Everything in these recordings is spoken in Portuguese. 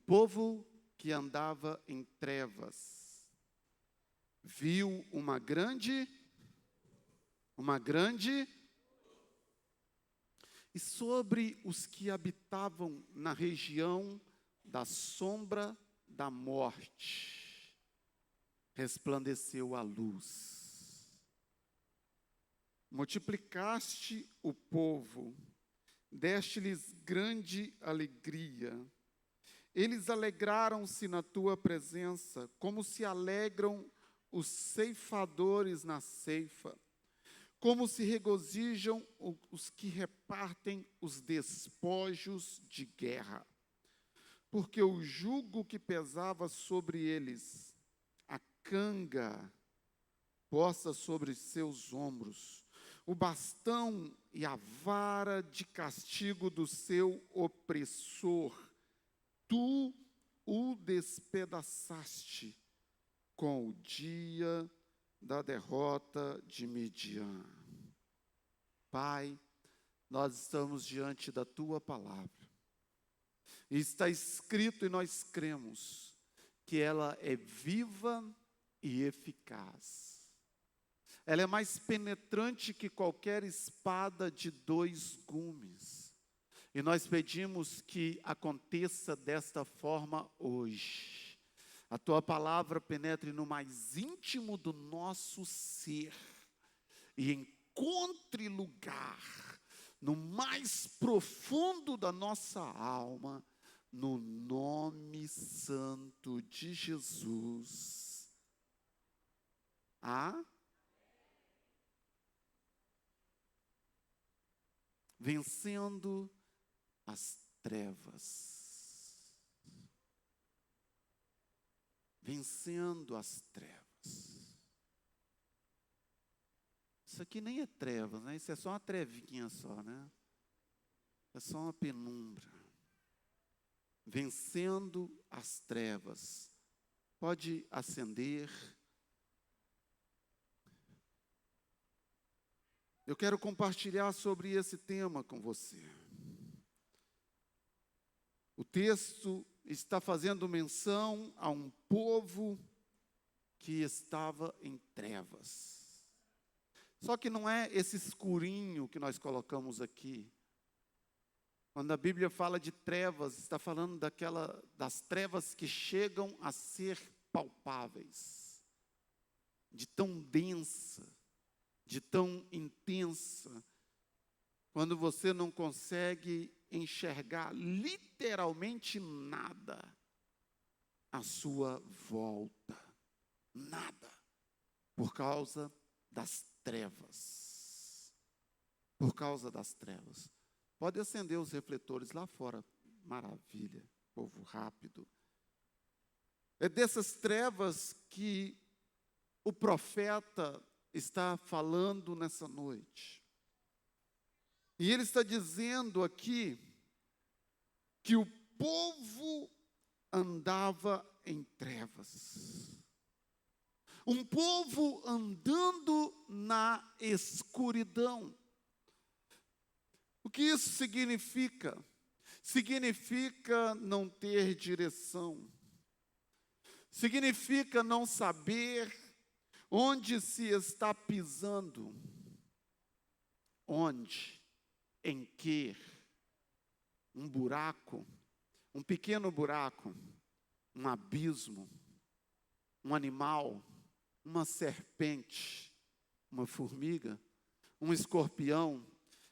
povo que andava em trevas viu uma grande, e sobre os que habitavam na região da sombra da morte, resplandeceu a luz. Multiplicaste o povo, deste-lhes grande alegria. Eles alegraram-se na tua presença, como se alegram os ceifadores na ceifa, como se regozijam os que repartem os despojos de guerra. Porque o jugo que pesava sobre eles, a canga posta sobre seus ombros, o bastão e a vara de castigo do seu opressor, tu o despedaçaste com o dia da derrota de Midian. Pai, nós estamos diante da tua palavra. E está escrito e nós cremos que ela é viva e eficaz. Ela é mais penetrante que qualquer espada de 2 gumes. E nós pedimos que aconteça desta forma hoje. A tua palavra penetre no mais íntimo do nosso ser e encontre lugar no mais profundo da nossa alma, no nome santo de Jesus. Vencendo as trevas. Vencendo as trevas. Isso aqui nem é trevas, né? Isso é só uma trevinha só, né? É só uma penumbra. Vencendo as trevas. Pode acender. Eu quero compartilhar sobre esse tema com você. O texto está fazendo menção a um povo que estava em trevas. Só que não é esse escurinho que nós colocamos aqui. Quando a Bíblia fala de trevas, está falando das trevas que chegam a ser palpáveis, de tão densa, de tão intensa, quando você não consegue enxergar literalmente nada à sua volta, nada, por causa das trevas, por causa das trevas. Pode acender os refletores lá fora, maravilha, povo rápido. É dessas trevas que o profeta está falando nessa noite. E ele está dizendo aqui que o povo andava em trevas. Um povo andando na escuridão. O que isso significa? Significa não ter direção. Significa não saber onde se está pisando. Onde? Em que? Um buraco, um pequeno buraco, um abismo, um animal, uma serpente, uma formiga, um escorpião,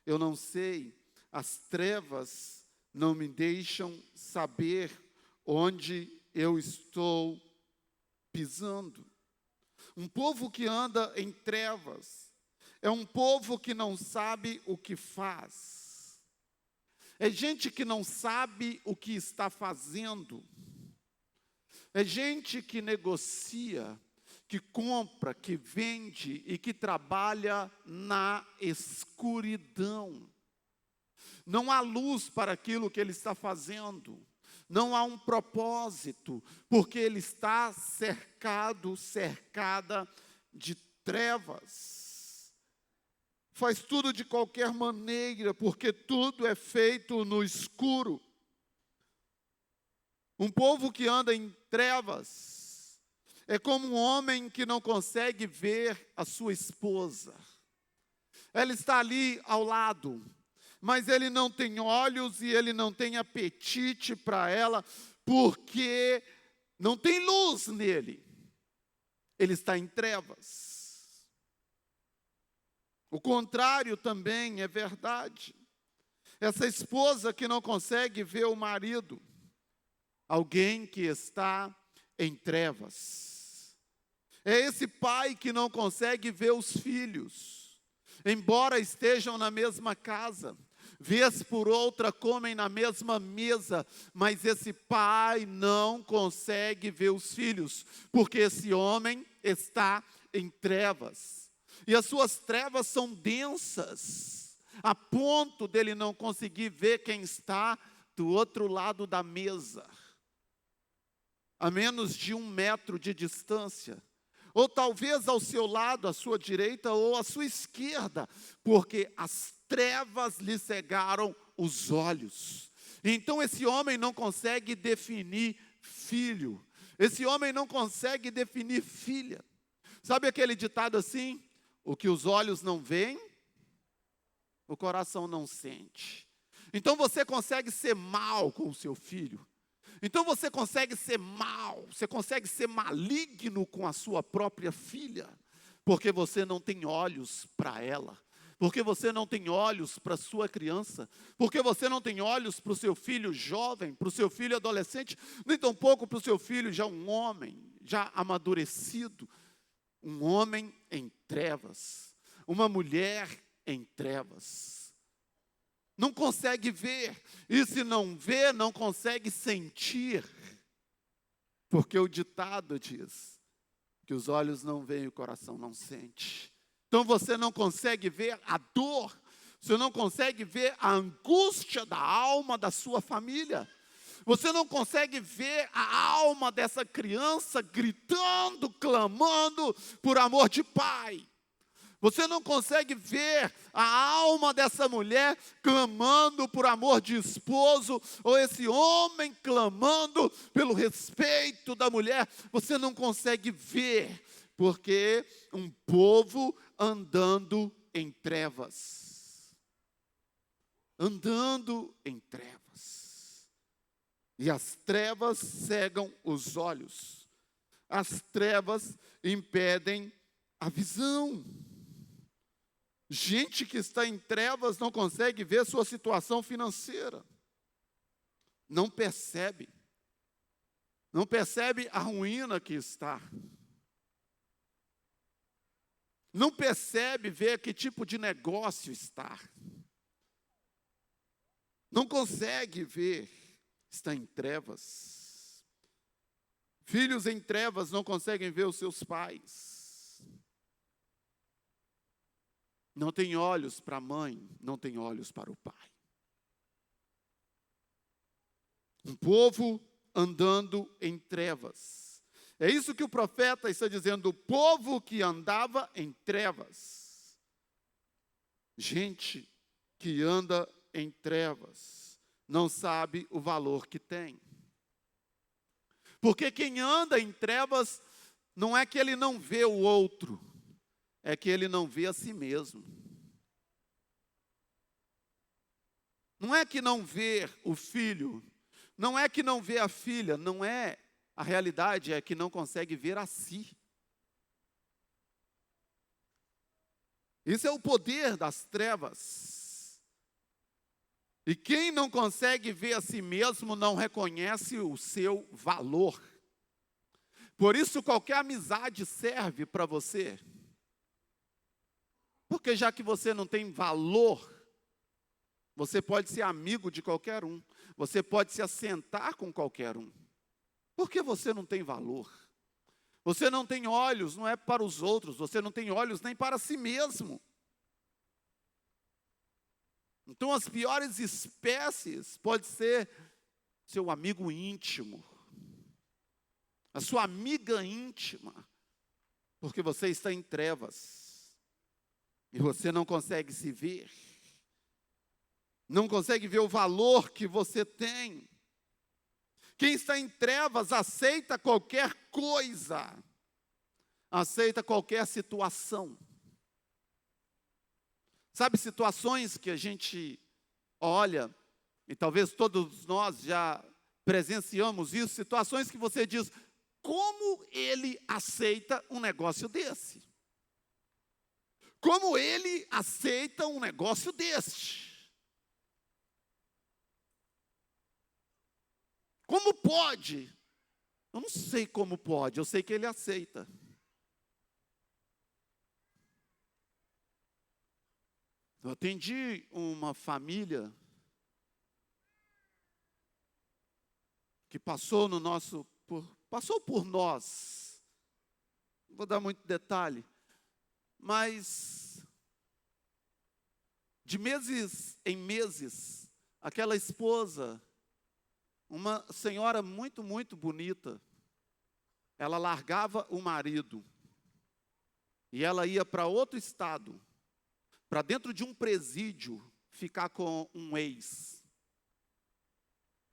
eu não sei, as trevas não me deixam saber onde eu estou pisando. Um povo que anda em trevas é um povo que não sabe o que faz. É gente que não sabe o que está fazendo. É gente que negocia, que compra, que vende e que trabalha na escuridão. Não há luz para aquilo que ele está fazendo. Não há um propósito, porque ele está cercada de trevas. Faz tudo de qualquer maneira, porque tudo é feito no escuro. Um povo que anda em trevas é como um homem que não consegue ver a sua esposa. Ela está ali ao lado, mas ele não tem olhos e ele não tem apetite para ela, porque não tem luz nele. Ele está em trevas. O contrário também é verdade. Essa esposa que não consegue ver o marido, alguém que está em trevas. É esse pai que não consegue ver os filhos, embora estejam na mesma casa, vez por outra comem na mesma mesa, mas esse pai não consegue ver os filhos, porque esse homem está em trevas. E as suas trevas são densas, a ponto dele não conseguir ver quem está do outro lado da mesa, a menos de 1 metro de distância, ou talvez ao seu lado, à sua direita ou à sua esquerda, porque as trevas lhe cegaram os olhos. Então esse homem não consegue definir filho, esse homem não consegue definir filha. Sabe aquele ditado assim? O que os olhos não veem, o coração não sente. Então você consegue ser mal com o seu filho. Então você consegue ser mal, você consegue ser maligno com a sua própria filha, porque você não tem olhos para ela, porque você não tem olhos para a sua criança, porque você não tem olhos para o seu filho jovem, para o seu filho adolescente, nem tampouco para o seu filho já um homem, já amadurecido, um homem em trevas, uma mulher em trevas. Não consegue ver, e se não vê, não consegue sentir, porque o ditado diz que os olhos não veem e o coração não sente. Então você não consegue ver a dor, você não consegue ver a angústia da alma da sua família, você não consegue ver a alma dessa criança gritando, clamando por amor de pai. Você não consegue ver a alma dessa mulher clamando por amor de esposo, ou esse homem clamando pelo respeito da mulher. Você não consegue ver, porque um povo andando em trevas. Andando em trevas. E as trevas cegam os olhos. As trevas impedem a visão. Gente que está em trevas não consegue ver sua situação financeira. Não percebe a ruína que está. Não percebe ver que tipo de negócio está. Não consegue ver, está em trevas. Filhos em trevas não conseguem ver os seus pais. Não tem olhos para a mãe, não tem olhos para o pai. Um povo andando em trevas. É isso que o profeta está dizendo, o povo que andava em trevas. Gente que anda em trevas, não sabe o valor que tem. Porque quem anda em trevas, não é que ele não vê o outro, é que ele não vê a si mesmo. Não é que não vê o filho, não é que não vê a filha, não é. A realidade é que não consegue ver a si. Isso é o poder das trevas. E quem não consegue ver a si mesmo não reconhece o seu valor. Por isso qualquer amizade serve para você. Porque já que você não tem valor, você pode ser amigo de qualquer um. Você pode se assentar com qualquer um. Porque você não tem valor. Você não tem olhos, não é para os outros. Você não tem olhos nem para si mesmo. Então as piores espécies pode ser seu amigo íntimo. A sua amiga íntima. Porque você está em trevas. E você não consegue se ver. Não consegue ver o valor que você tem. Quem está em trevas aceita qualquer coisa, aceita qualquer situação. Sabe, situações que a gente olha, e talvez todos nós já presenciamos isso, situações que você diz, como ele aceita um negócio desse? Como ele aceita um negócio deste? Como pode? Eu não sei como pode, eu sei que ele aceita. Eu atendi uma família que passou passou por nós. Não vou dar muito detalhe, mas de meses em meses, aquela esposa, uma senhora muito, muito bonita, ela largava o marido e ela ia para outro estado, para dentro de um presídio, ficar com um ex.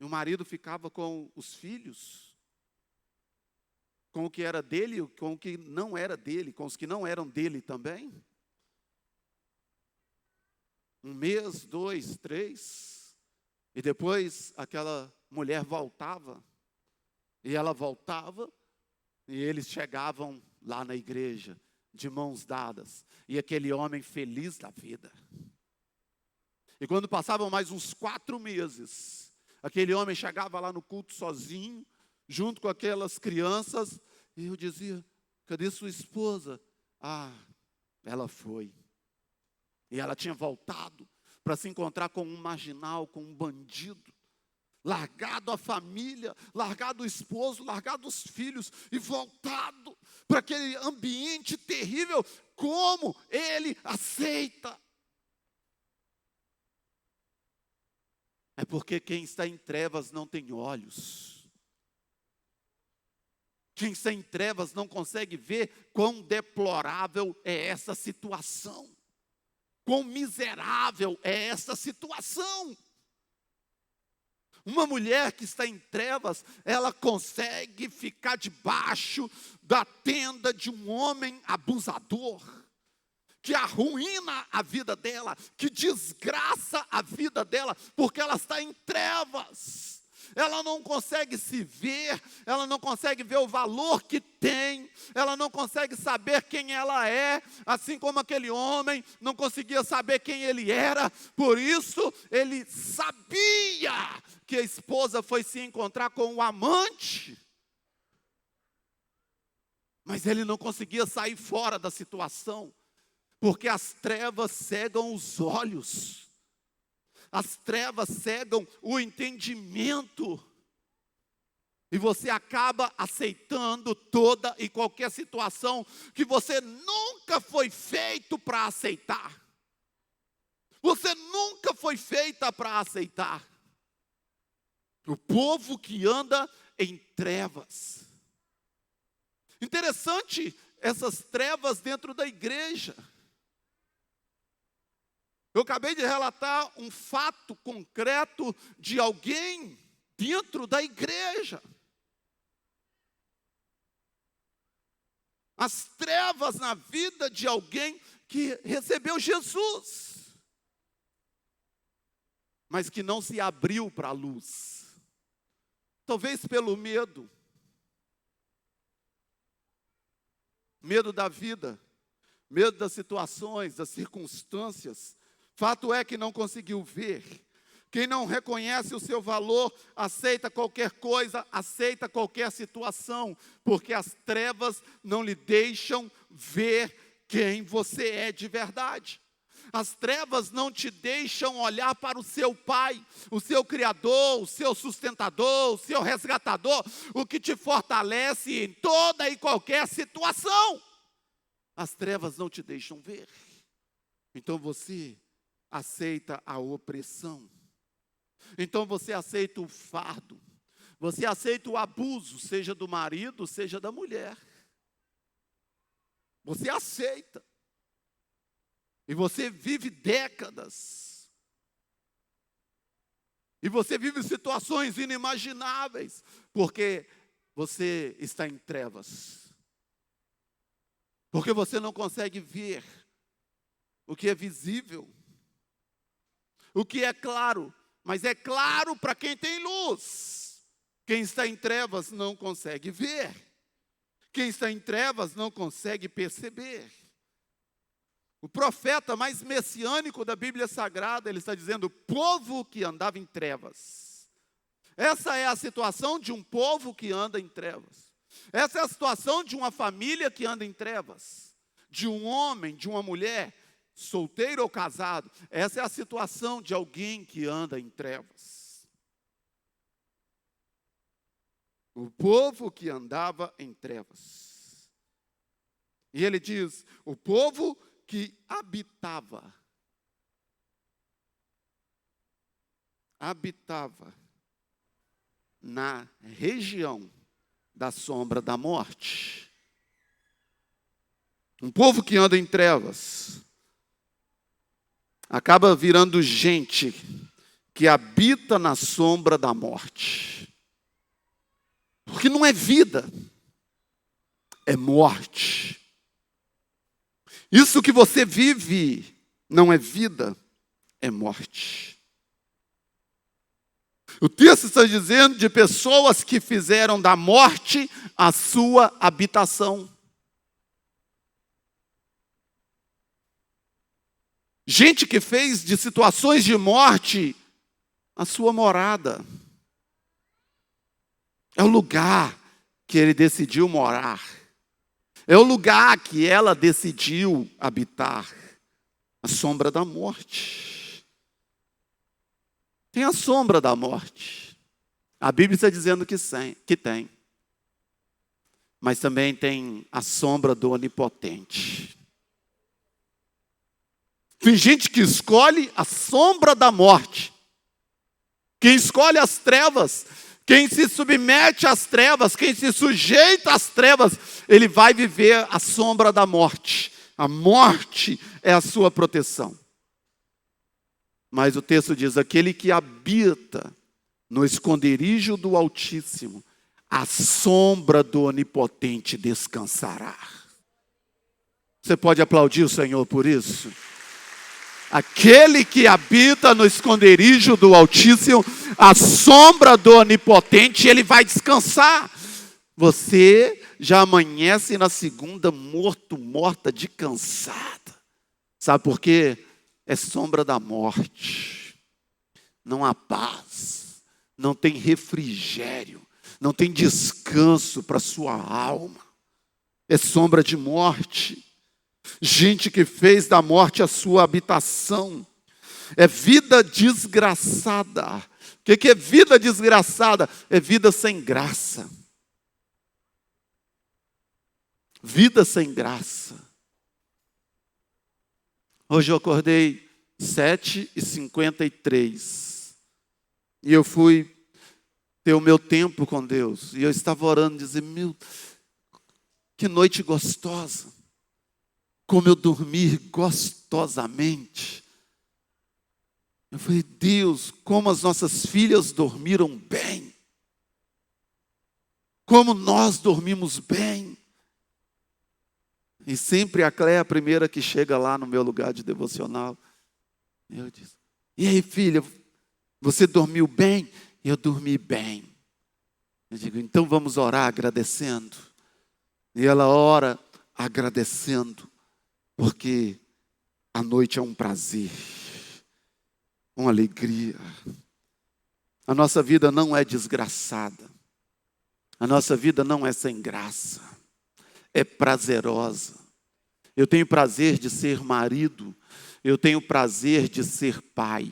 E o marido ficava com os filhos, com o que era dele, com o que não era dele, com os que não eram dele também. 1 mês, 2, 3, e depois aquela mulher voltava, e ela voltava, e eles chegavam lá na igreja, de mãos dadas, e aquele homem feliz da vida. E quando passavam mais uns 4 meses, aquele homem chegava lá no culto sozinho, junto com aquelas crianças, e eu dizia, cadê sua esposa? Ah, ela foi. E ela tinha voltado para se encontrar com um marginal, com um bandido, largado a família, largado o esposo, largado os filhos, e voltado para aquele ambiente terrível. Como ele aceita? É porque quem está em trevas não tem olhos. Quem está em trevas não consegue ver quão deplorável é essa situação. Quão miserável é essa situação. Uma mulher que está em trevas, ela consegue ficar debaixo da tenda de um homem abusador, que arruína a vida dela, que desgraça a vida dela, porque ela está em trevas. Ela não consegue se ver, ela não consegue ver o valor que tem, ela não consegue saber quem ela é, assim como aquele homem não conseguia saber quem ele era. Por isso ele sabia que a esposa foi se encontrar com o amante, mas ele não conseguia sair fora da situação, porque as trevas cegam os olhos. As trevas cegam o entendimento, e você acaba aceitando toda e qualquer situação que você nunca foi feito para aceitar. Você nunca foi feita para aceitar. O povo que anda em trevas. Interessante essas trevas dentro da igreja. Eu acabei de relatar um fato concreto de alguém dentro da igreja. As trevas na vida de alguém que recebeu Jesus, mas que não se abriu para a luz. Talvez pelo medo. Medo da vida, medo das situações, das circunstâncias. Fato é que não conseguiu ver. Quem não reconhece o seu valor, aceita qualquer coisa, aceita qualquer situação, porque as trevas não lhe deixam ver quem você é de verdade. As trevas não te deixam olhar para o seu Pai, o seu Criador, o seu sustentador, o seu resgatador, o que te fortalece em toda e qualquer situação. As trevas não te deixam ver. Então você aceita a opressão. Então você aceita o fardo. Você aceita o abuso, seja do marido, seja da mulher. Você aceita. E você vive décadas E você vive situações inimagináveis, porque você está em trevas. Porque você não consegue ver o que é visível, o que é claro, mas é claro para quem tem luz. Quem está em trevas não consegue ver. Quem está em trevas não consegue perceber. O profeta mais messiânico da Bíblia Sagrada, ele está dizendo, povo que andava em trevas. Essa é a situação de um povo que anda em trevas. Essa é a situação de uma família que anda em trevas. De um homem, de uma mulher, solteiro ou casado. Essa é a situação de alguém que anda em trevas. O povo que andava em trevas. E ele diz, o povo que habitava na região da sombra da morte. Um povo que anda em trevas acaba virando gente que habita na sombra da morte. Porque não é vida, é morte. Isso que você vive não é vida, é morte. O texto está dizendo de pessoas que fizeram da morte a sua habitação. Gente que fez de situações de morte a sua morada. É o lugar que ele decidiu morar. É o lugar que ela decidiu habitar, a sombra da morte. Tem a sombra da morte. A Bíblia está dizendo que tem. Mas também tem a sombra do onipotente. Tem gente que escolhe a sombra da morte. Quem escolhe as trevas, quem se submete às trevas, quem se sujeita às trevas, ele vai viver a sombra da morte. A morte é a sua proteção. Mas o texto diz, aquele que habita no esconderijo do Altíssimo, a sombra do Onipotente descansará. Você pode aplaudir o Senhor por isso? Aquele que habita no esconderijo do Altíssimo, a sombra do Onipotente, ele vai descansar. Você já amanhece na segunda morta de cansada. Sabe por quê? É sombra da morte. Não há paz, não tem refrigério, não tem descanso para a sua alma. É sombra de morte. Gente que fez da morte a sua habitação. É vida desgraçada. O que é vida desgraçada? É vida sem graça. Vida sem graça. Hoje eu acordei 7h53. E eu fui ter o meu tempo com Deus. E eu estava orando, dizendo, meu, que noite gostosa. Como eu dormi gostosamente. Eu falei, Deus, como as nossas filhas dormiram bem. Como nós dormimos bem. E sempre a Cléia é a primeira que chega lá no meu lugar de devocional. Eu disse, e aí filha, você dormiu bem? Eu dormi bem. Eu digo, então vamos orar agradecendo. E ela ora agradecendo. Porque a noite é um prazer, uma alegria. A nossa vida não é desgraçada. A nossa vida não é sem graça. É prazerosa. Eu tenho prazer de ser marido. Eu tenho prazer de ser pai.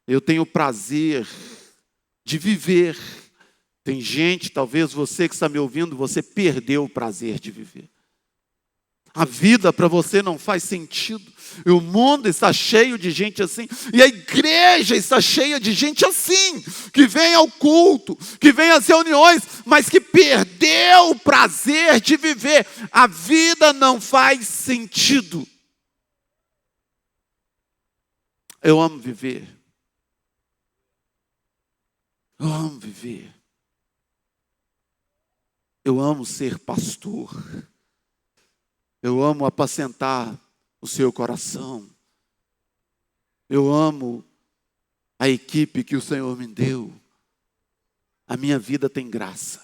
Eu tenho prazer de viver. Tem gente, talvez você que está me ouvindo, você perdeu o prazer de viver. A vida para você não faz sentido. E o mundo está cheio de gente assim. E a igreja está cheia de gente assim. Que vem ao culto, que vem às reuniões, mas que perdeu o prazer de viver. A vida não faz sentido. Eu amo viver. Eu amo viver. Eu amo ser pastor. Eu amo apacentar o seu coração. Eu amo a equipe que o Senhor me deu. A minha vida tem graça.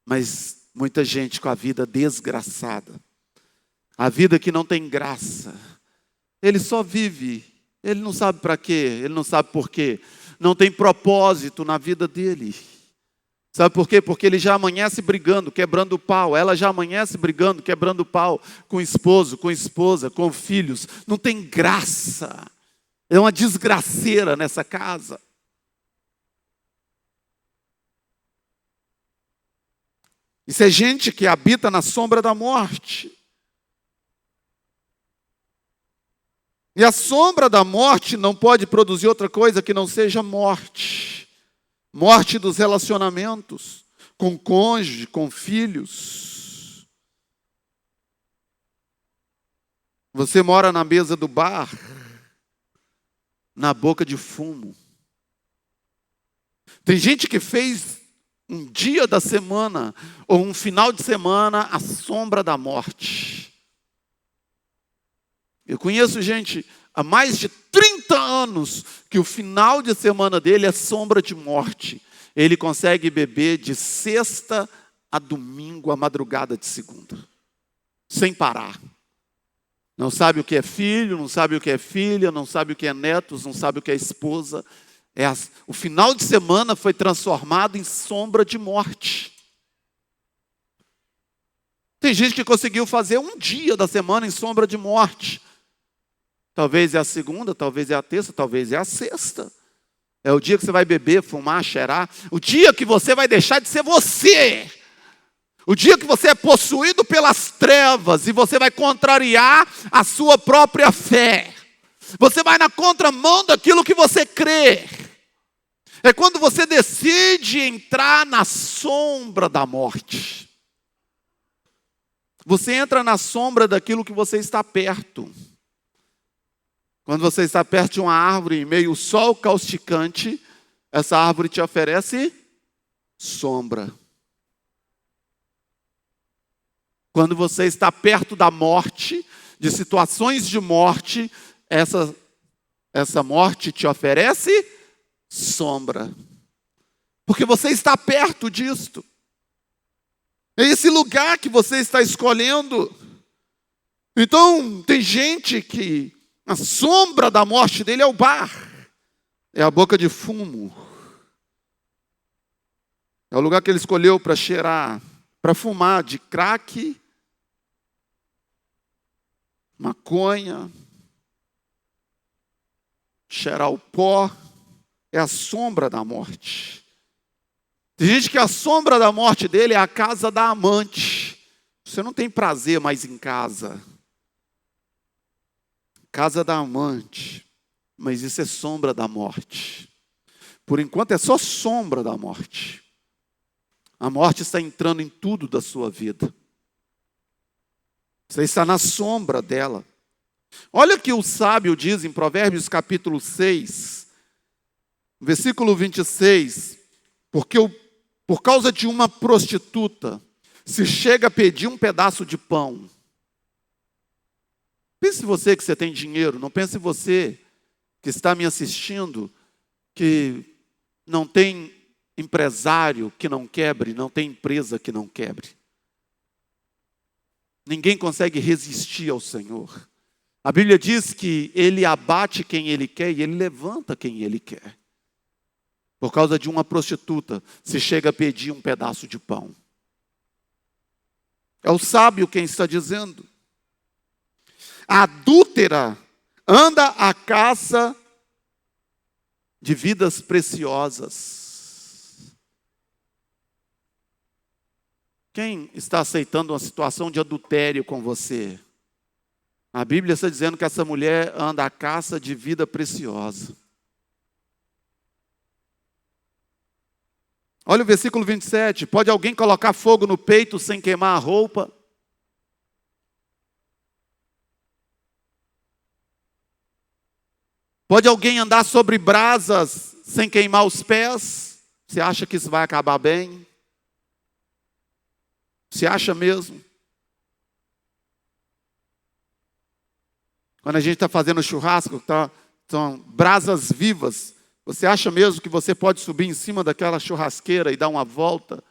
Mas muita gente com a vida desgraçada. A vida que não tem graça. Ele só vive. Ele não sabe para quê. Ele não sabe por quê. Não tem propósito na vida dele. Sabe por quê? Porque ele já amanhece brigando, quebrando o pau. Ela já amanhece brigando, quebrando o pau com o esposo, com a esposa, com filhos. Não tem graça. É uma desgraceira nessa casa. Isso é gente que habita na sombra da morte. E a sombra da morte não pode produzir outra coisa que não seja morte. Morte dos relacionamentos, com cônjuge, com filhos. Você mora na mesa do bar, na boca de fumo. Tem gente que fez um dia da semana, ou um final de semana, a sombra da morte. Eu conheço gente há mais de 30 anos que o final de semana dele é sombra de morte. Ele consegue beber de sexta a domingo, a madrugada de segunda, sem parar. Não sabe o que é filho, não sabe o que é filha, não sabe o que é netos, não sabe o que é esposa. O final de semana foi transformado em sombra de morte. Tem gente que conseguiu fazer um dia da semana em sombra de morte. Talvez é a segunda, talvez é a terça, talvez é a sexta. É o dia que você vai beber, fumar, cheirar. O dia que você vai deixar de ser você. O dia que você é possuído pelas trevas e você vai contrariar a sua própria fé. Você vai na contramão daquilo que você crê. É quando você decide entrar na sombra da morte. Você entra na sombra daquilo que você está perto. Quando você está perto de uma árvore em meio ao sol causticante, essa árvore te oferece sombra. Quando você está perto da morte, de situações de morte, essa morte te oferece sombra. Porque você está perto disto. É esse lugar que você está escolhendo. Então, tem gente que a sombra da morte dele é o bar, é a boca de fumo, é o lugar que ele escolheu para cheirar, para fumar de crack, maconha, cheirar o pó, é a sombra da morte. Tem gente que a sombra da morte dele é a casa da amante. Você não tem prazer mais em casa. Casa da amante, mas isso é sombra da morte. Por enquanto é só sombra da morte. A morte está entrando em tudo da sua vida. Você está na sombra dela. Olha o que o sábio diz em Provérbios capítulo 6, versículo 26. Porque por causa de uma prostituta, se chega a pedir um pedaço de pão. Pense você que você tem dinheiro, não pense você que está me assistindo, que não tem empresário que não quebre, não tem empresa que não quebre. Ninguém consegue resistir ao Senhor. A Bíblia diz que Ele abate quem Ele quer e Ele levanta quem Ele quer. Por causa de uma prostituta, se chega a pedir um pedaço de pão. É o sábio quem está dizendo. A adúltera anda à caça de vidas preciosas. Quem está aceitando uma situação de adultério com você? A Bíblia está dizendo que essa mulher anda à caça de vida preciosa. Olha o versículo 27. Pode alguém colocar fogo no peito sem queimar a roupa? Pode alguém andar sobre brasas sem queimar os pés? Você acha que isso vai acabar bem? Você acha mesmo? Quando a gente está fazendo churrasco, são brasas vivas. Você acha mesmo que você pode subir em cima daquela churrasqueira e dar uma volta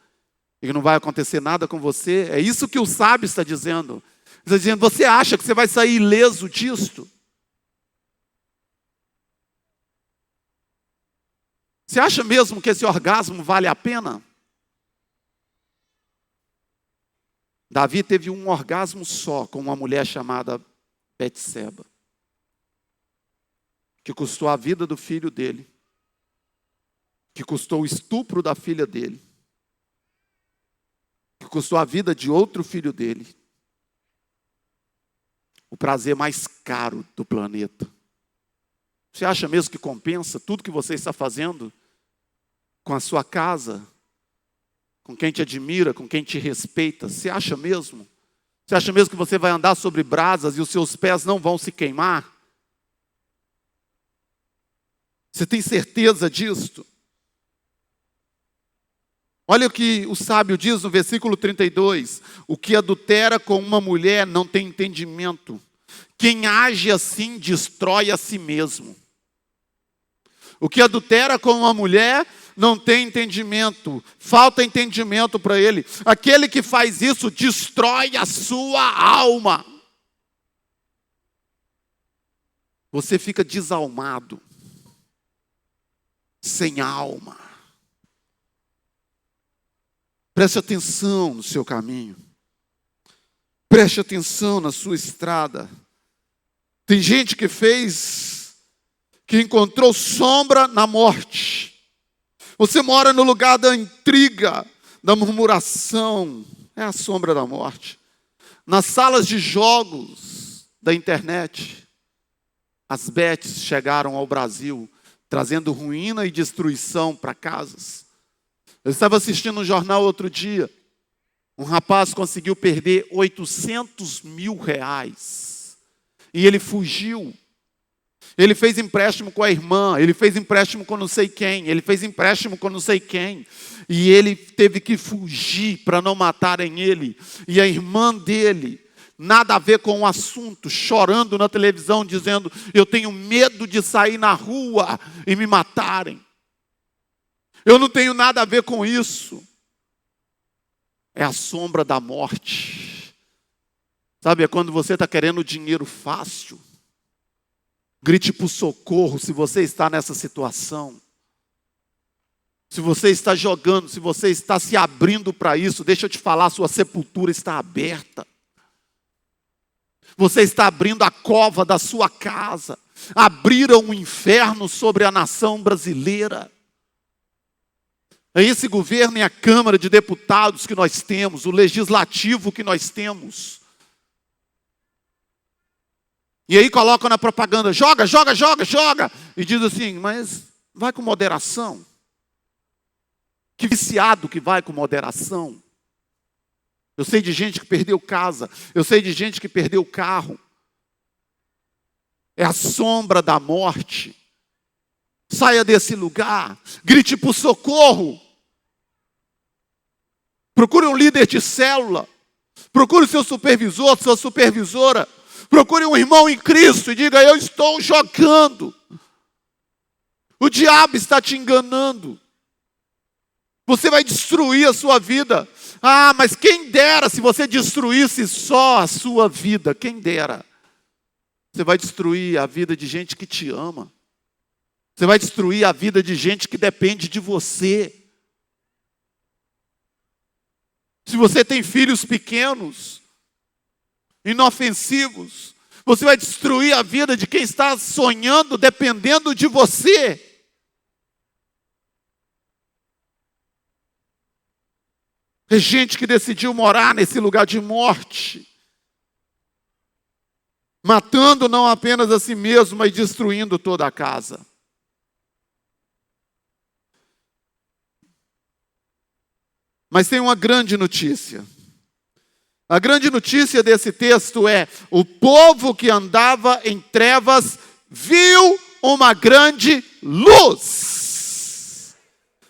e não vai acontecer nada com você? É isso que o sábio está dizendo. Ele está dizendo, você acha que você vai sair ileso disto? Você acha mesmo que esse orgasmo vale a pena? Davi teve um orgasmo só com uma mulher chamada Betseba, que custou a vida do filho dele, que custou o estupro da filha dele, que custou a vida de outro filho dele. O prazer mais caro do planeta. Você acha mesmo que compensa tudo que você está fazendo com a sua casa, com quem te admira, com quem te respeita? Você acha mesmo? Você acha mesmo que você vai andar sobre brasas e os seus pés não vão se queimar? Você tem certeza disto? Olha o que o sábio diz no versículo 32. O que adultera com uma mulher não tem entendimento. Quem age assim destrói a si mesmo. O que adultera com uma mulher não tem entendimento. Falta entendimento para ele. Aquele que faz isso destrói a sua alma. Você fica desalmado. Sem alma. Preste atenção no seu caminho. Preste atenção na sua estrada. Tem gente que encontrou sombra na morte. Você mora no lugar da intriga, da murmuração. É a sombra da morte. Nas salas de jogos da internet, as bets chegaram ao Brasil, trazendo ruína e destruição para casas. Eu estava assistindo um jornal outro dia. Um rapaz conseguiu perder 800 mil reais. E ele fugiu. Ele fez empréstimo com a irmã. Ele fez empréstimo com não sei quem. Ele fez empréstimo com não sei quem. E ele teve que fugir para não matarem ele. E a irmã dele, nada a ver com o assunto, chorando na televisão, dizendo, eu tenho medo de sair na rua e me matarem. Eu não tenho nada a ver com isso. É a sombra da morte. Sabe, é quando você está querendo dinheiro fácil. Grite por socorro se você está nessa situação. Se você está jogando, se você está se abrindo para isso, deixa eu te falar, sua sepultura está aberta. Você está abrindo a cova da sua casa. Abriram o inferno sobre a nação brasileira. É esse governo e a Câmara de Deputados que nós temos, o legislativo que nós temos. E aí colocam na propaganda, joga, joga, joga, joga. E diz assim, mas vai com moderação. Que viciado que vai com moderação. Eu sei de gente que perdeu casa. Eu sei de gente que perdeu carro. É a sombra da morte. Saia desse lugar. Grite por socorro. Procure um líder de célula. Procure seu supervisor, sua supervisora. Procure um irmão em Cristo e diga, eu estou jogando. O diabo está te enganando. Você vai destruir a sua vida. Ah, mas quem dera se você destruísse só a sua vida. Quem dera. Você vai destruir a vida de gente que te ama. Você vai destruir a vida de gente que depende de você. Se você tem filhos pequenos, inofensivos, você vai destruir a vida de quem está sonhando, dependendo de você. É gente que decidiu morar nesse lugar de morte, matando não apenas a si mesmo, mas destruindo toda a casa. Mas tem uma grande notícia. A grande notícia desse texto é: o povo que andava em trevas viu uma grande luz.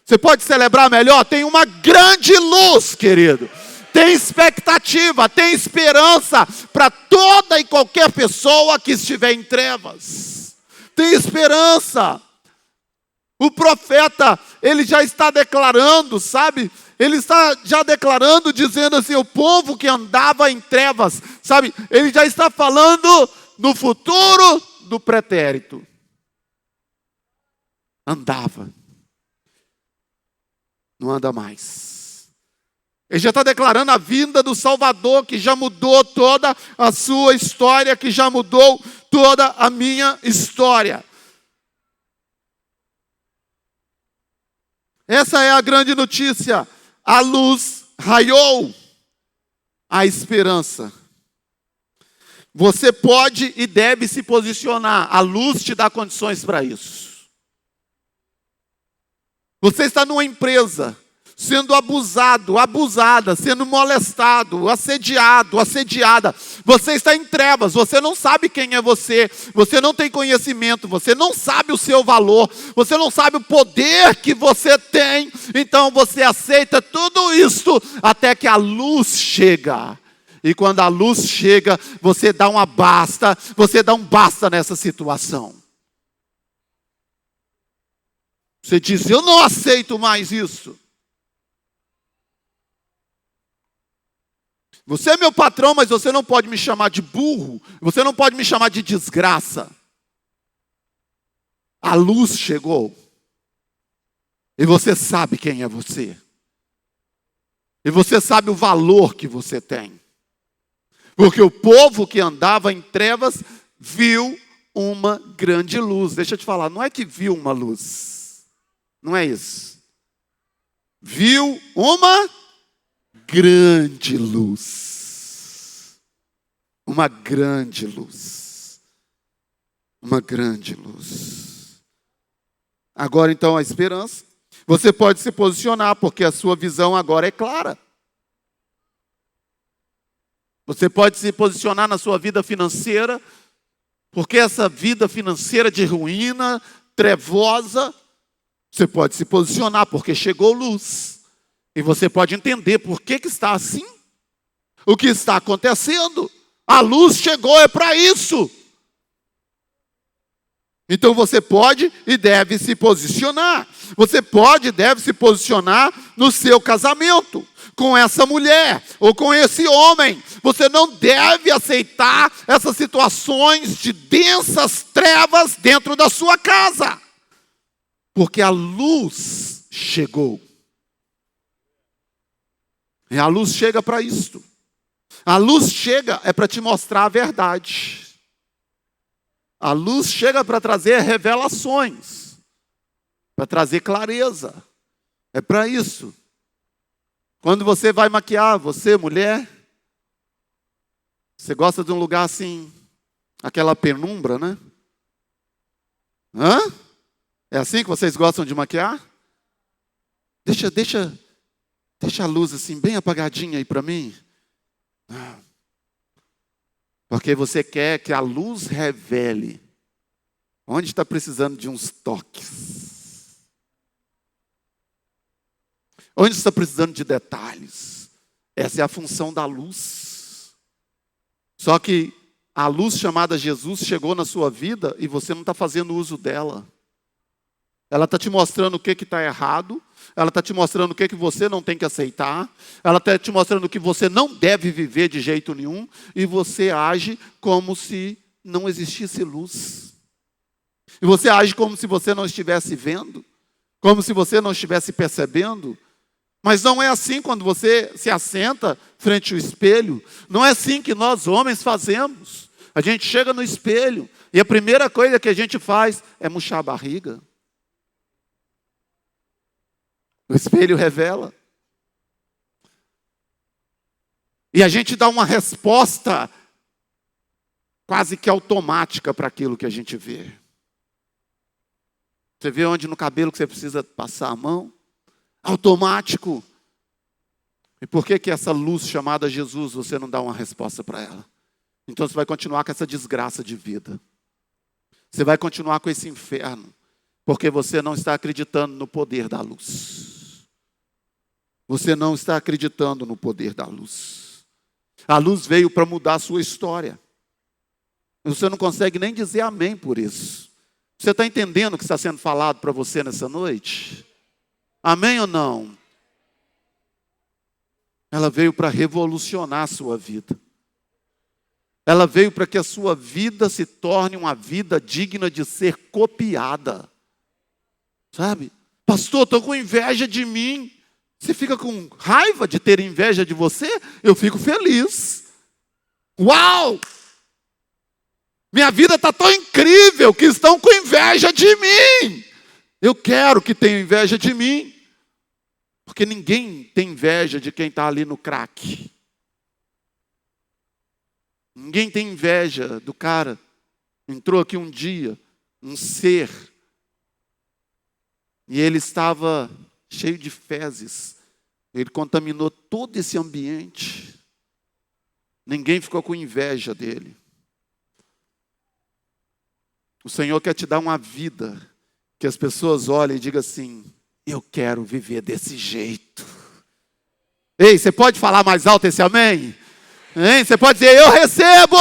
Você pode celebrar melhor? Tem uma grande luz, querido. Tem expectativa, tem esperança para toda e qualquer pessoa que estiver em trevas. Tem esperança. O profeta, ele já está declarando, sabe? Ele está já declarando, dizendo assim, o povo que andava em trevas, sabe? Ele já está falando no futuro do pretérito. Andava. Não anda mais. Ele já está declarando a vinda do Salvador, que já mudou toda a sua história, que já mudou toda a minha história. Essa é a grande notícia. A luz raiou. A esperança. Você pode e deve se posicionar. A luz te dá condições para isso. Você está numa empresa, sendo abusado, abusada, sendo molestado, assediado, assediada. Você está em trevas, você não sabe quem é você não tem conhecimento, você não sabe o seu valor, você não sabe o poder que você tem. Então você aceita tudo isso até que a luz chega. E quando a luz chega, você dá um basta nessa situação. Você diz, eu não aceito mais isso. Você é meu patrão, mas você não pode me chamar de burro. Você não pode me chamar de desgraça. A luz chegou. E você sabe quem é você. E você sabe o valor que você tem. Porque o povo que andava em trevas viu uma grande luz. Deixa eu te falar, não é que viu uma luz. Não é isso. Viu uma grande luz. Uma grande luz. Uma grande luz. Agora então a esperança. Você pode se posicionar, porque a sua visão agora é clara. Você pode se posicionar na sua vida financeira, porque essa vida financeira de ruína, trevosa, você pode se posicionar, porque chegou luz. E você pode entender por que está assim. O que está acontecendo. A luz chegou, é para isso. Então você pode e deve se posicionar. Você pode e deve se posicionar no seu casamento. Com essa mulher ou com esse homem. Você não deve aceitar essas situações de densas trevas dentro da sua casa. Porque a luz chegou. E a luz chega para isto. A luz chega é para te mostrar a verdade. A luz chega para trazer revelações. Para trazer clareza. É para isso. Quando você vai maquiar, você, mulher, você gosta de um lugar assim, aquela penumbra, né? Hã? É assim que vocês gostam de maquiar? Deixa a luz assim bem apagadinha aí para mim. Porque você quer que a luz revele onde está precisando de uns toques. Onde está precisando de detalhes. Essa é a função da luz. Só que a luz chamada Jesus chegou na sua vida e você não está fazendo uso dela. Ela está te mostrando o que está errado. Ela está te mostrando o que você não tem que aceitar. Ela está te mostrando o que você não deve viver de jeito nenhum. E você age como se não existisse luz. E você age como se você não estivesse vendo. Como se você não estivesse percebendo. Mas não é assim quando você se assenta frente ao espelho. Não é assim que nós homens fazemos. A gente chega no espelho e a primeira coisa que a gente faz é murchar a barriga. O espelho revela. E a gente dá uma resposta quase que automática para aquilo que a gente vê. Você vê onde no cabelo que você precisa passar a mão? Automático. E por que essa luz chamada Jesus, você não dá uma resposta para ela? Então você vai continuar com essa desgraça de vida. Você vai continuar com esse inferno, porque você não está acreditando no poder da luz. Você não está acreditando no poder da luz. A luz veio para mudar a sua história. Você não consegue nem dizer amém por isso. Você está entendendo o que está sendo falado para você nessa noite? Amém ou não? Ela veio para revolucionar a sua vida. Ela veio para que a sua vida se torne uma vida digna de ser copiada. Sabe? Pastor, estou com inveja de mim. Você fica com raiva de ter inveja de você? Eu fico feliz. Uau! Minha vida está tão incrível que estão com inveja de mim. Eu quero que tenham inveja de mim. Porque ninguém tem inveja de quem está ali no crack. Ninguém tem inveja do cara. Entrou aqui um dia, um ser, e ele estava cheio de fezes. Ele contaminou todo esse ambiente. Ninguém ficou com inveja dele. O Senhor quer te dar uma vida que as pessoas olhem e digam assim: eu quero viver desse jeito. Ei, você pode falar mais alto esse amém? Hein? Você pode dizer: eu recebo,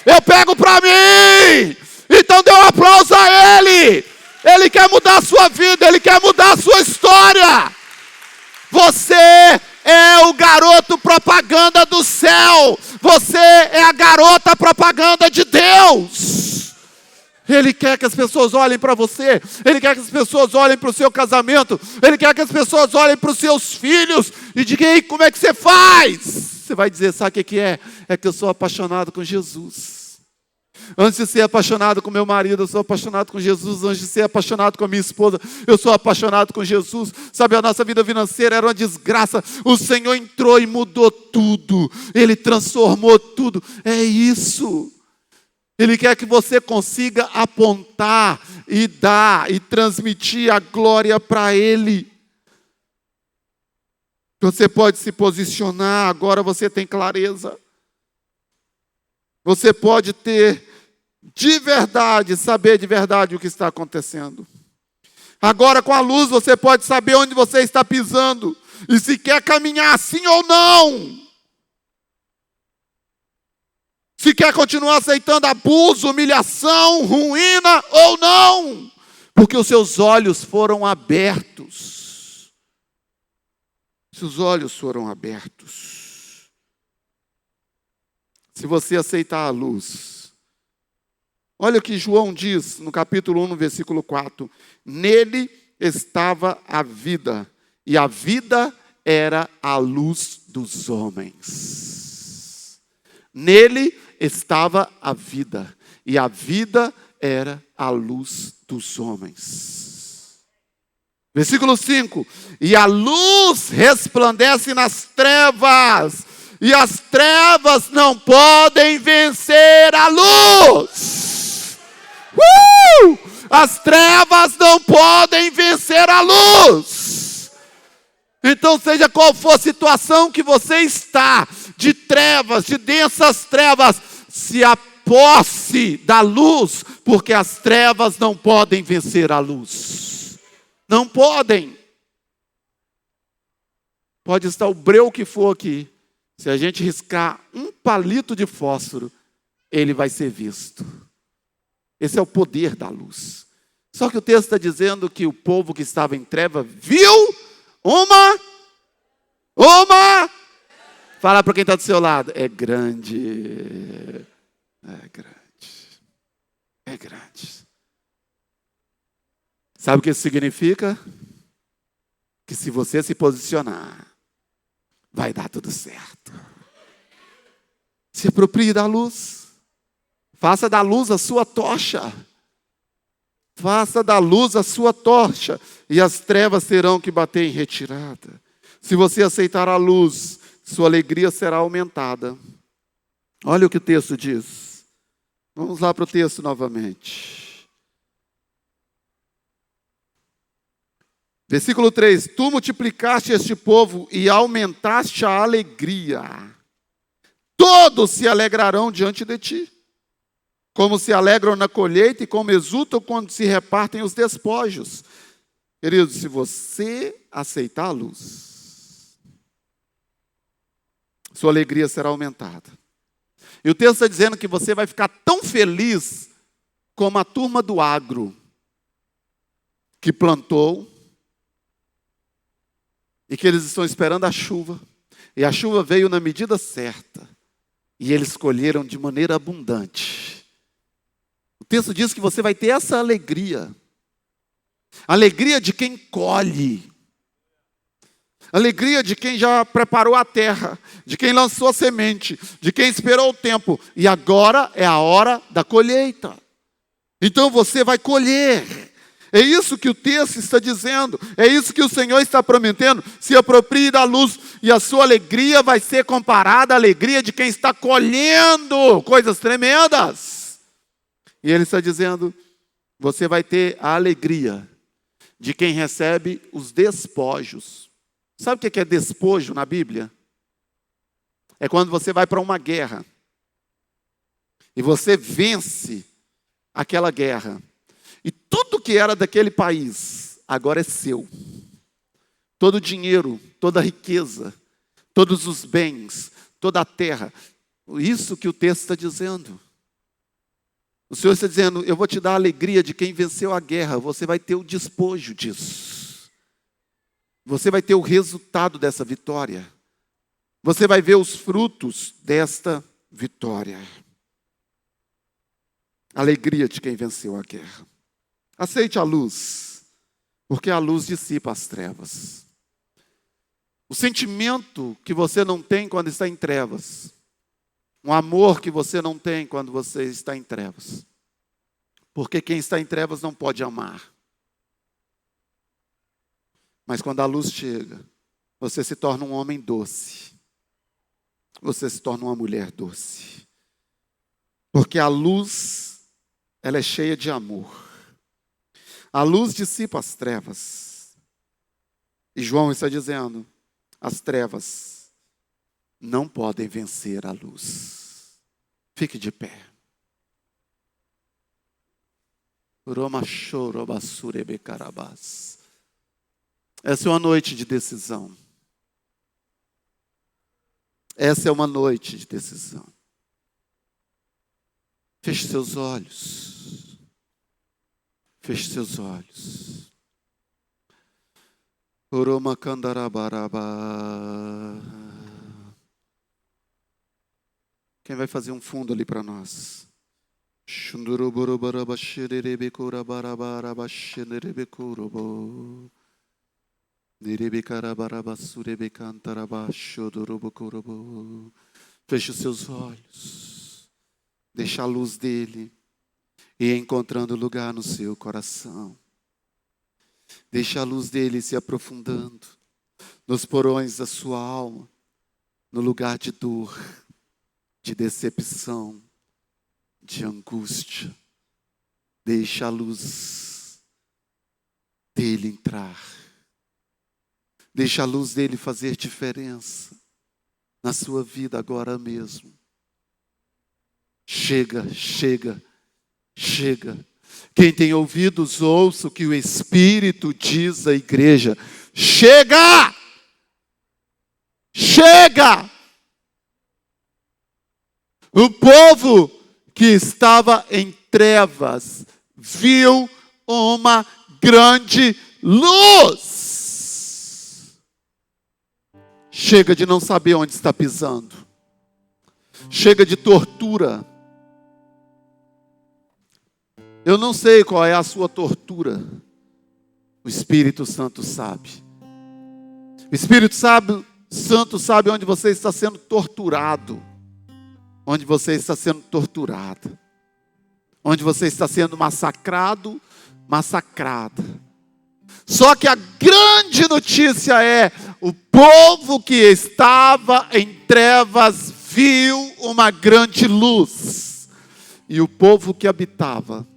eu pego para mim. Então dê um aplauso a Ele. Ele quer mudar a sua vida, Ele quer mudar a sua história. Você é o garoto propaganda do céu. Você é a garota propaganda de Deus. Ele quer que as pessoas olhem para você. Ele quer que as pessoas olhem para o seu casamento. Ele quer que as pessoas olhem para os seus filhos e digam: ei, como é que você faz? Você vai dizer: sabe o que é? É que eu sou apaixonado com Jesus. Antes de ser apaixonado com meu marido, eu sou apaixonado com Jesus. Antes de ser apaixonado com a minha esposa, eu sou apaixonado com Jesus. Sabe, a nossa vida financeira era uma desgraça. O Senhor entrou e mudou tudo. Ele transformou tudo. É isso. Ele quer que você consiga apontar e dar e transmitir a glória para Ele. Você pode se posicionar, agora você tem clareza. Você pode ter de verdade, saber de verdade o que está acontecendo. Agora com a luz você pode saber onde você está pisando e se quer caminhar assim ou não. Se quer continuar aceitando abuso, humilhação, ruína ou não. Porque os seus olhos foram abertos. Seus olhos foram abertos. Se você aceitar a luz. Olha o que João diz no capítulo 1, no versículo 4. Nele estava a vida, e a vida era a luz dos homens. Nele estava a vida, e a vida era a luz dos homens. Versículo 5. E a luz resplandece nas trevas, e as trevas não podem vencer a luz. As trevas não podem vencer a luz. Então, seja qual for a situação que você está, de trevas, de densas trevas, se aposse da luz, porque as trevas não podem vencer a luz. Não podem. Pode estar o breu que for aqui. Se a gente riscar um palito de fósforo, ele vai ser visto. Esse é o poder da luz. Só que o texto está dizendo que o povo que estava em treva viu uma. Fala para quem está do seu lado. É grande. É grande. É grande. Sabe o que isso significa? Que se você se posicionar, vai dar tudo certo. Se aproprie da luz. Faça da luz a sua tocha. Faça da luz a sua tocha. E as trevas terão que bater em retirada. Se você aceitar a luz, sua alegria será aumentada. Olha o que o texto diz. Vamos lá para o texto novamente. Versículo 3. Tu multiplicaste este povo e aumentaste a alegria. Todos se alegrarão diante de ti. como se alegram na colheita e como exultam quando se repartem os despojos. Queridos, se você aceitar a luz, sua alegria será aumentada. E o texto está dizendo que você vai ficar tão feliz como a turma do agro, que plantou, e que eles estão esperando a chuva, e a chuva veio na medida certa, e eles colheram de maneira abundante. O texto diz que você vai ter essa alegria, alegria de quem colhe, alegria de quem já preparou a terra, de quem lançou a semente, de quem esperou o tempo, e agora é a hora da colheita. Então você vai colher. É isso que o texto está dizendo, é isso que o Senhor está prometendo. Se aproprie da luz e a sua alegria vai ser comparada à alegria de quem está colhendo coisas tremendas. E Ele está dizendo, você vai ter a alegria de quem recebe os despojos. Sabe o que é despojo na Bíblia? É quando você vai para uma guerra e você vence aquela guerra. E tudo que era daquele país, agora é seu. Todo o dinheiro, toda a riqueza, todos os bens, toda a terra. Isso que o texto está dizendo. O Senhor está dizendo, eu vou te dar a alegria de quem venceu a guerra. Você vai ter o despojo disso. Você vai ter o resultado dessa vitória. Você vai ver os frutos desta vitória. Alegria de quem venceu a guerra. Aceite a luz, porque a luz dissipa as trevas. O sentimento que você não tem quando está em trevas, um amor que você não tem quando você está em trevas, porque quem está em trevas não pode amar. Mas quando a luz chega, você se torna um homem doce, você se torna uma mulher doce, porque a luz, ela é cheia de amor. A luz dissipa as trevas. E João está dizendo, as trevas não podem vencer a luz. Fique de pé. Essa é uma noite de decisão. Essa é uma noite de decisão. Feche seus olhos. Feche seus olhos. Quem vai fazer um fundo ali para nós? Feche os seus olhos. Deixa a luz dele e encontrando lugar no seu coração. Deixa a luz dele se aprofundando nos porões da sua alma, no lugar de dor, de decepção, de angústia. Deixa a luz dele entrar. Deixa a luz dele fazer diferença na sua vida agora mesmo. Chega, chega. Chega. Quem tem ouvidos, ouça o que o Espírito diz à igreja. Chega! Chega! O povo que estava em trevas viu uma grande luz. Chega de não saber onde está pisando. Chega de tortura. Eu não sei qual é a sua tortura. O Espírito Santo sabe. O Espírito Santo sabe onde você está sendo torturado. Onde você está sendo torturada. Onde você está sendo massacrado, massacrada. Só que a grande notícia é: o povo que estava em trevas viu uma grande luz. E o povo que habitava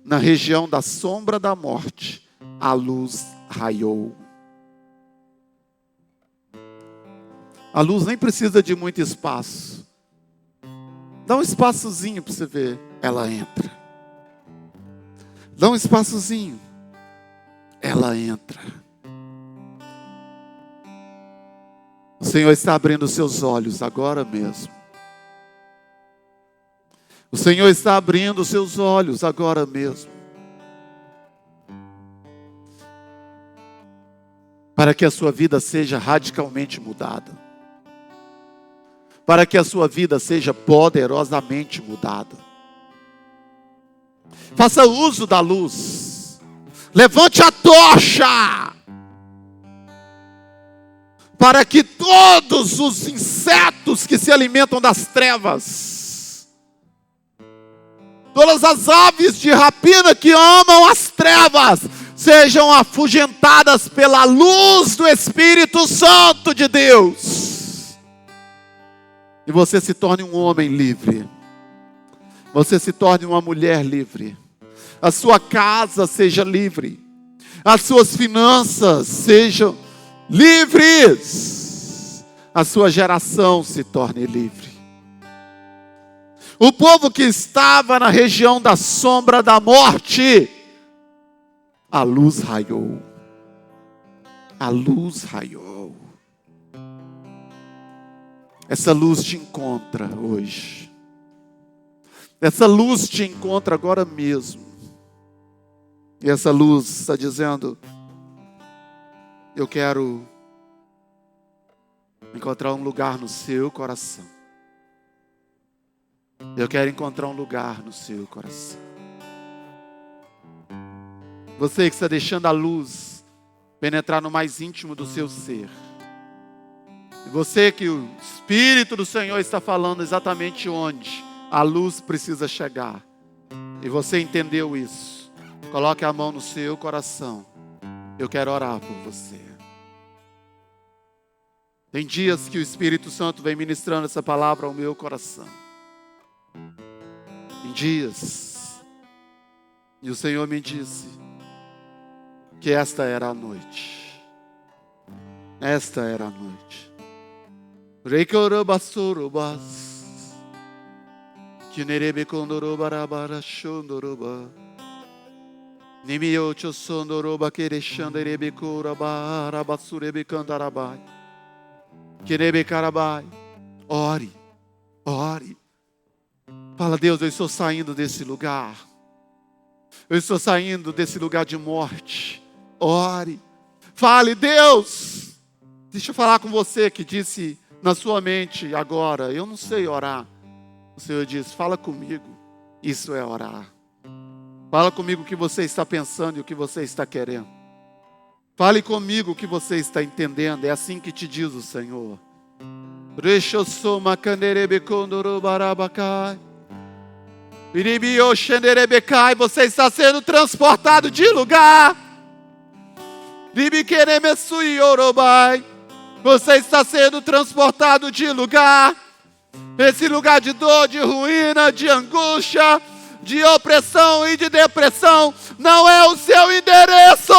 na região da sombra da morte, a luz raiou. A luz nem precisa de muito espaço. Dá um espaçozinho para você ver. ela entra. Dá um espaçozinho, ela entra. O Senhor está abrindo os seus olhos agora mesmo. O Senhor está abrindo os seus olhos agora mesmo. Para que a sua vida seja radicalmente mudada. Para que a sua vida seja poderosamente mudada. Faça uso da luz. Levante a tocha. Para que todos os insetos que se alimentam das trevas, todas as aves de rapina que amam as trevas, sejam afugentadas pela luz do Espírito Santo de Deus. E você se torne um homem livre. Você se torne uma mulher livre. A sua casa seja livre. As suas finanças sejam livres. A sua geração se torne livre. O povo que estava na região da sombra da morte, a luz raiou. A luz raiou. Essa luz te encontra hoje. Essa luz te encontra agora mesmo. E essa luz está dizendo: eu quero encontrar um lugar no seu coração. Eu quero encontrar um lugar no seu coração. Você que está deixando a luz penetrar no mais íntimo do seu ser. E você que o Espírito do Senhor está falando exatamente onde a luz precisa chegar. E você entendeu isso. Coloque a mão no seu coração. Eu quero orar por você. Tem dias que o Espírito Santo vem ministrando essa palavra ao meu coração. Tem dias. E o Senhor me disse que esta era a noite. Esta era a noite. Reikorobasurubas. Kinerebe kondorobarabara shondoroba. Nimiocho sondoroba kereshanderebe korabarabasurebe kandarabai. Kirebe karabai. Ore. Ore. Fala: Deus, eu estou saindo desse lugar. Eu estou saindo desse lugar de morte. Ore. Fale: Deus. Deixa eu falar com você que disse na sua mente agora: eu não sei orar. O Senhor diz: fala comigo. Isso é orar. Fala comigo o que você está pensando e o que você está querendo. Fale comigo o que você está entendendo. É assim que te diz o Senhor. Você está sendo transportado de lugar. Você está sendo transportado de lugar. Esse lugar de dor, de ruína, de angústia, de opressão e de depressão não é o seu endereço.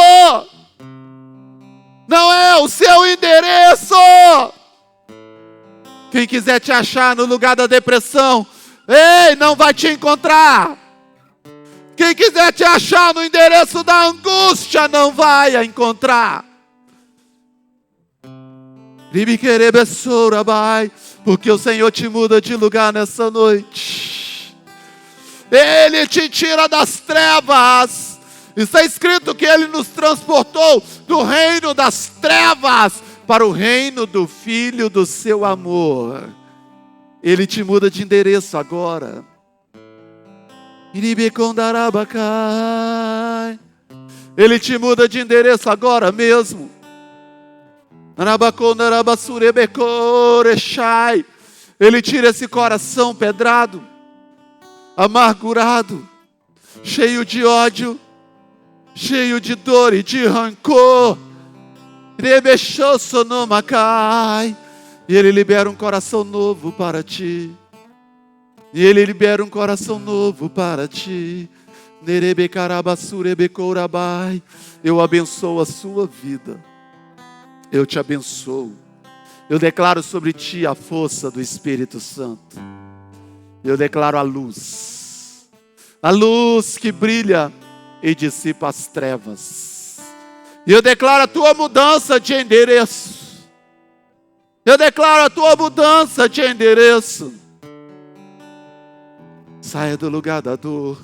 Não é o seu endereço. Quem quiser te achar no lugar da depressão, ei, não vai te encontrar. Quem quiser te achar no endereço da angústia, não vai a encontrar. Porque o Senhor te muda de lugar nessa noite. Ele te tira das trevas. Está escrito que Ele nos transportou do reino das trevas para o reino do Filho do seu amor. Ele te muda de endereço agora. Ele te muda de endereço agora mesmo. Ele tira esse coração pedrado, amargurado, cheio de ódio, cheio de dor e de rancor. E Ele libera um coração novo para ti. E Ele libera um coração novo para ti. Eu abençoo a sua vida. Eu te abençoo. Eu declaro sobre ti a força do Espírito Santo. Eu declaro a luz. A luz que brilha e dissipa as trevas. E eu declaro a tua mudança de endereço. Eu declaro a tua mudança de endereço. Saia do lugar da dor,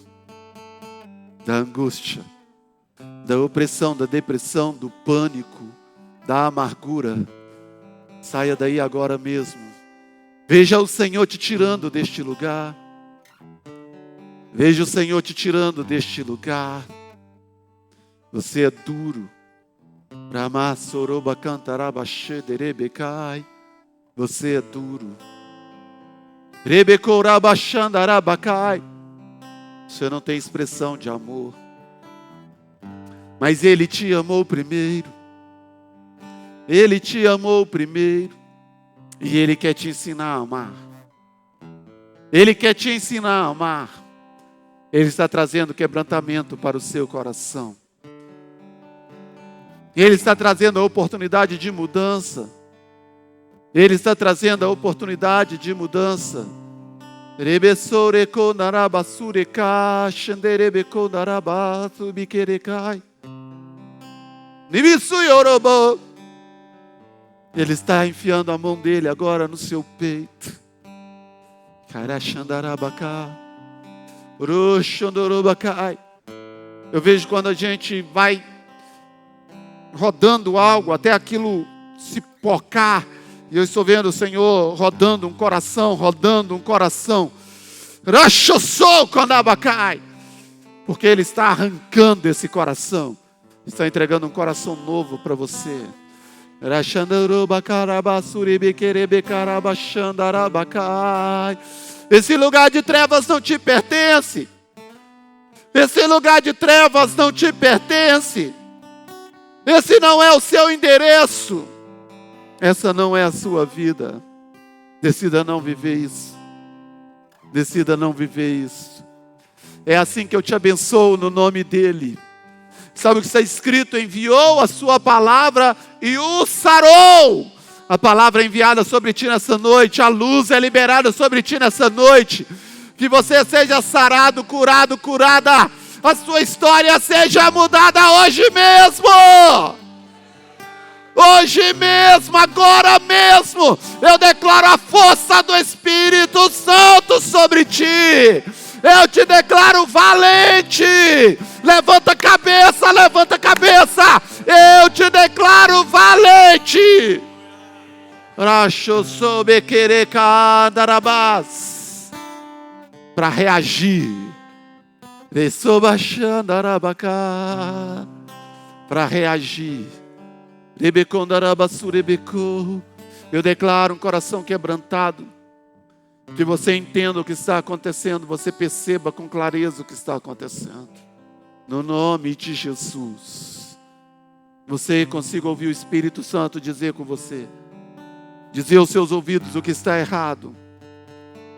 da angústia, da opressão, da depressão, do pânico, da amargura. Saia daí agora mesmo. Veja o Senhor te tirando deste lugar. Veja o Senhor te tirando deste lugar. Você é duro. Você é duro. Você não tem expressão de amor. Mas Ele te amou primeiro. Ele te amou primeiro. E Ele quer te ensinar a amar. Ele quer te ensinar a amar. Ele está trazendo quebrantamento para o seu coração. Ele está trazendo a oportunidade de mudança. Ele está trazendo a oportunidade de mudança. Ele está enfiando a mão dele agora no seu peito. Eu vejo quando a gente vai rodando algo, até aquilo se pocar. E eu estou vendo o Senhor rodando um coração. Porque Ele está arrancando esse coração. Está entregando um coração novo para você. Esse lugar de trevas não te pertence. Esse lugar de trevas não te pertence. Esse não é o seu endereço. Essa não é a sua vida. Decida não viver isso. Decida não viver isso. É assim que eu te abençoo no nome dEle. Sabe o que está escrito? Enviou a sua palavra e o sarou. A palavra é enviada sobre ti nessa noite. A luz é liberada sobre ti nessa noite. Que você seja sarado, curado, curada. A sua história seja mudada hoje mesmo. Hoje mesmo, agora mesmo. Eu declaro a força do Espírito Santo sobre ti. Eu te declaro valente. Levanta a cabeça, levanta a cabeça. Eu te declaro valente. Para reagir. Para reagir. Eu declaro um coração quebrantado. Que você entenda o que está acontecendo. Você perceba com clareza o que está acontecendo. No nome de Jesus. Você consiga ouvir o Espírito Santo dizer com você. Dizer aos seus ouvidos o que está errado.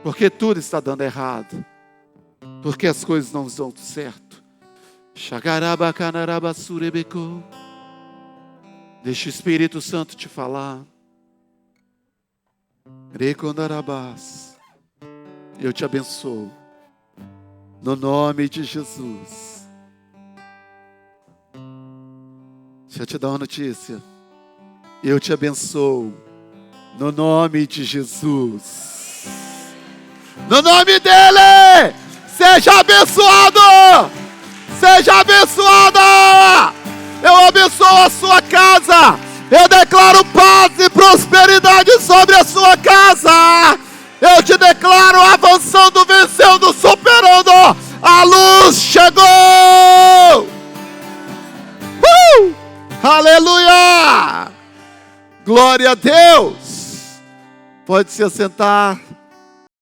Porque tudo está dando errado. Porque as coisas não estão certo. Deixa o Espírito Santo te falar. Eu te abençoo. No nome de Jesus. Deixa eu te dar uma notícia. Eu te abençoo. No nome de Jesus. No nome dEle. Seja abençoado. Seja abençoada. Eu abençoo a sua casa. Eu declaro paz e prosperidade sobre a sua casa. Eu te declaro avançando, vencendo, superando. A luz chegou. Aleluia. Glória a Deus. Pode se assentar.